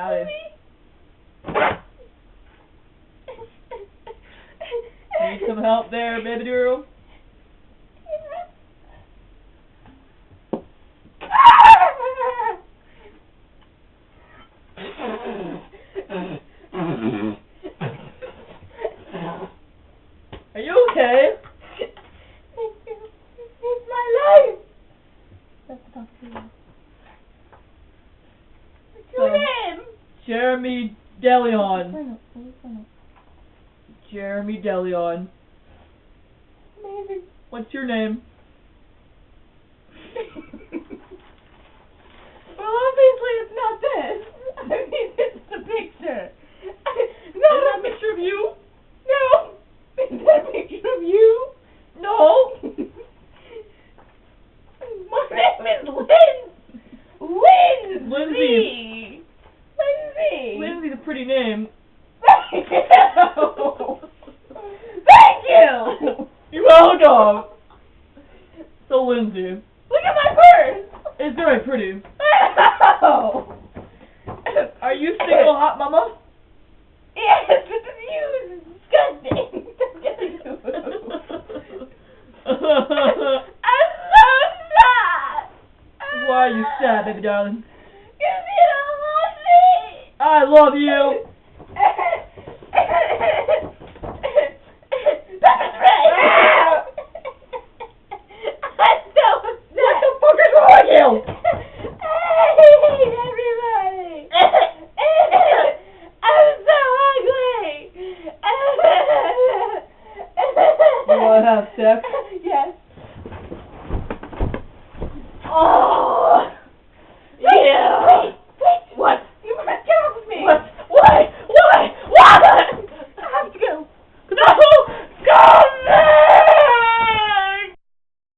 Howdy. Need some help there, baby girl? Are you okay? It's my life. Let's talk to you. What's your name? Jeremy DeLeon. Bueno. Jeremy DeLeon. Amazing. What's your name? Well, obviously it's not this. I mean, it's the picture. Not Is that a a picture of you? No. Is that a picture of you? No. My name is Lindsay. Lindsay. Lindsay. Lindsay's a pretty name. Thank you. Thank you. You're welcome. So Lindsay, Look at my purse. it's very pretty. Oh. Are you single, hot mama? Yes, but the view is disgusting. I'm so sad. Why are you sad, baby darling? 'Cause you don't love me. I love you. That's right. I'm so upset. What the fuck is wrong with you? I hate everybody. I'm so ugly. You wanna have sex? Yes. Oh.